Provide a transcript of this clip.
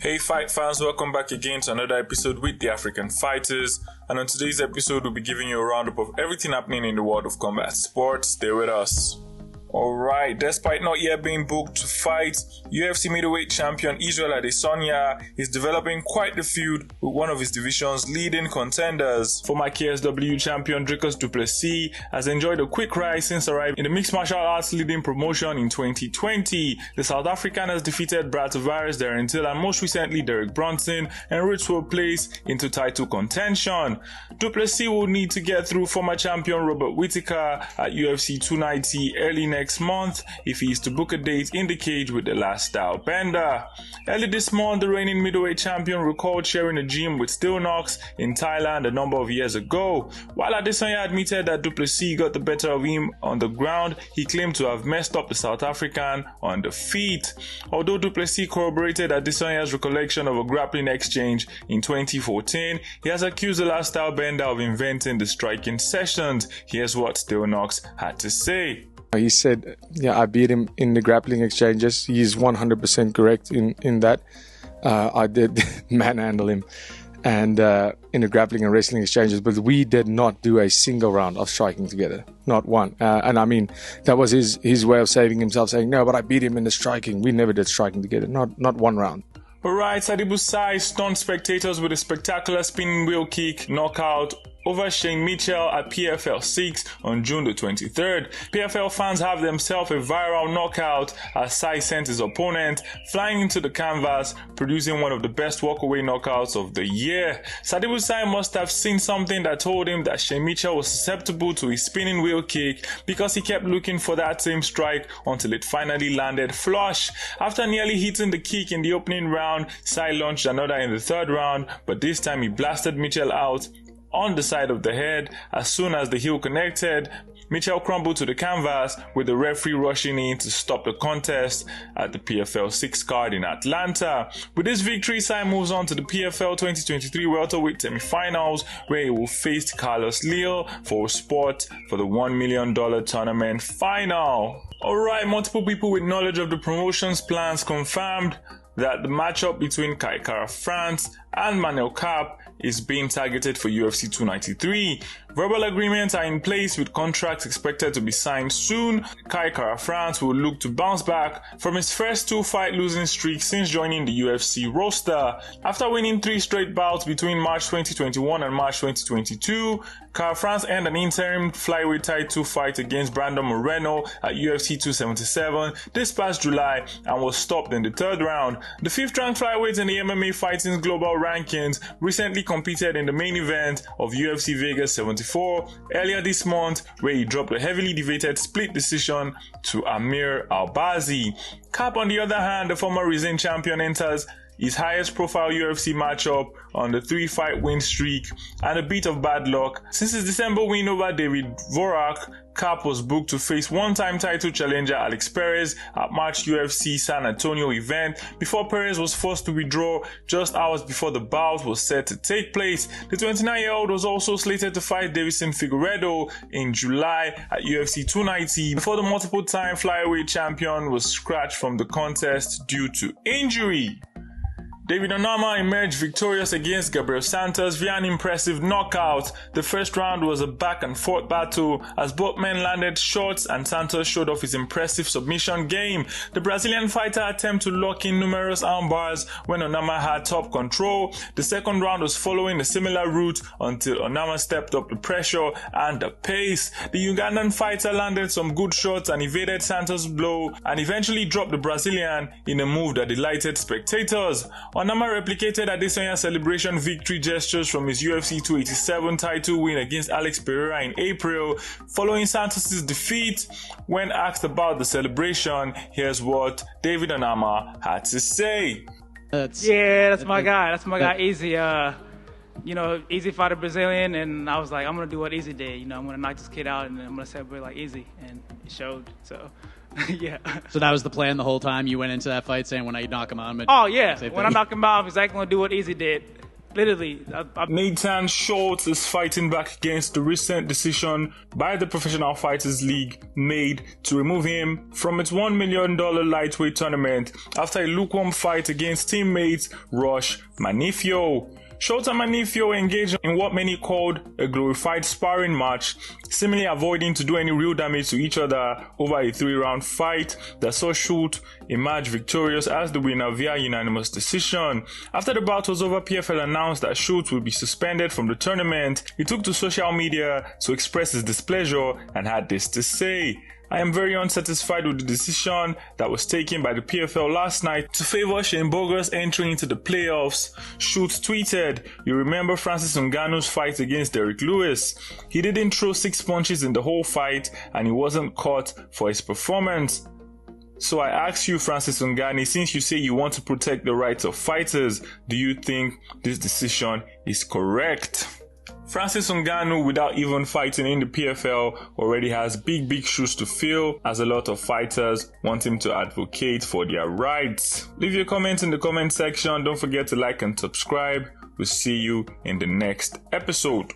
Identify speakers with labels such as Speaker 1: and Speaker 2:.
Speaker 1: Hey fight fans, welcome back again to another episode with the African Fighters, and on today's episode we'll be giving you a roundup of everything happening in the world of combat sports. Stay with us. Alright, despite not yet being booked to fight, UFC middleweight champion Israel Adesanya is developing quite the feud with one of his division's leading contenders. Former KSW champion Dricus du Plessis has enjoyed a quick rise since arriving in the mixed martial arts leading promotion in 2020. The South African has defeated Brad Tavares, Darren Till, and most recently Derek Brunson, en route to a place into title contention. Du Plessis will need to get through former champion Robert Whittaker at UFC 290 early next month if he is to book a date in the cage with the last style bender. Early this month, the reigning middleweight champion recalled sharing a gym with Still Knox in Thailand a number of years ago. While Adesanya admitted that du Plessis got the better of him on the ground, he claimed to have messed up the South African on the feet. Although du Plessis corroborated Adesanya's recollection of a grappling exchange in 2014, he has accused the last style bender of inventing the striking sessions. Here's what Still Knox had to say.
Speaker 2: He said, I beat him in the grappling exchanges. He's 100% correct in that. I did manhandle him and in the grappling and wrestling exchanges, but we did not do a single round of striking together. Not one. And I mean, that was his way of saving himself, saying, no, but I beat him in the striking. We never did striking together. Not one round.
Speaker 1: Alright, Sadibusai stunned spectators with a spectacular spinning wheel kick knockout over Shane Mitchell at PFL 6 on June the 23rd. PFL fans have themselves a viral knockout as Sai sent his opponent flying into the canvas, producing one of the best walkaway knockouts of the year. Sadibusai must have seen something that told him that Shane Mitchell was susceptible to his spinning wheel kick, because he kept looking for that same strike until it finally landed flush. After nearly hitting the kick in the opening round, Sai launched another in the third round, but this time he blasted Mitchell out on the side of the head. As soon as the heel connected, Mitchell crumbled to the canvas, with the referee rushing in to stop the contest at the PFL 6 card in Atlanta. With this victory, Sai moves on to the PFL 2023 welterweight semi-finals, where he will face Carlos Lille for a spot for the $1 million tournament final. Alright, multiple people with knowledge of the promotion's plans confirmed that the matchup between Kai Kara France and Manel Kape is being targeted for UFC 293. Verbal agreements are in place, with contracts expected to be signed soon. Kai Kara France will look to bounce back from his first 2 fight losing streak since joining the UFC roster. After winning 3 straight bouts between March 2021 and March 2022, Kara France earned an interim flyweight title fight against Brandon Moreno at UFC 277 this past July and was stopped in the 3rd round. The 5th ranked flyweight in the MMA Fighting's global rankings recently competed in the main event of UFC Vegas 74 earlier this month, where he dropped a heavily debated split decision to Amir Albazi. Kape, on the other hand, the former Rizin champion, enters his highest profile UFC matchup on the 3-fight win streak, and a bit of bad luck. Since his December win over David Vorak, Kape was booked to face one-time title challenger Alex Perez at March UFC San Antonio event, before Perez was forced to withdraw just hours before the bout was set to take place. The 29-year-old was also slated to fight Davison Figueiredo in July at UFC 290 before the multiple-time flyweight champion was scratched from the contest due to injury. David Onama emerged victorious against Gabriel Santos via an impressive knockout. The first round was a back-and-forth battle as both men landed shots and Santos showed off his impressive submission game. The Brazilian fighter attempted to lock in numerous armbars when Onama had top control. The second round was following a similar route until Onama stepped up the pressure and the pace. The Ugandan fighter landed some good shots and evaded Santos' blow and eventually dropped the Brazilian in a move that delighted spectators. Onama replicated Adesanya's celebration victory gestures from his UFC 287 title win against Alex Pereira in April, following Santos' defeat. When asked about the celebration, here's what David Onama had to say.
Speaker 3: That's my guy. That's my guy, Easy. Easy fought a Brazilian, and I was like, I'm going to do what Easy did. I'm going to knock this kid out, and I'm going to celebrate like Easy, and it showed, so... Yeah.
Speaker 4: So that was the plan the whole time? You went into that fight saying when I knock him out,
Speaker 3: oh yeah, when I knock him out, I'm exactly going to do what Easy did. Literally.
Speaker 1: Nathan Schultz is fighting back against the recent decision by the Professional Fighters League made to remove him from its $1 million lightweight tournament after a lukewarm fight against teammates Rush Manifio. Schultz and Manifio engaged in what many called a glorified sparring match, seemingly avoiding to do any real damage to each other over a 3-round fight that saw Schultz emerge victorious as the winner via unanimous decision. After the bout was over, PFL announced that Schultz would be suspended from the tournament. He took to social media to express his displeasure and had this to say: "I am very unsatisfied with the decision that was taken by the PFL last night to favor Shane Burgos entering into the playoffs." Schultz tweeted, "You remember Francis Ngannou's fight against Derrick Lewis? He didn't throw 6 punches in the whole fight and he wasn't caught for his performance. So I ask you, Francis Ngannou, since you say you want to protect the rights of fighters, do you think this decision is correct?" Francis Ngannou, without even fighting in the PFL, already has big shoes to fill, as a lot of fighters want him to advocate for their rights. Leave your comments in the comment section. Don't forget to like and subscribe. We'll see you in the next episode.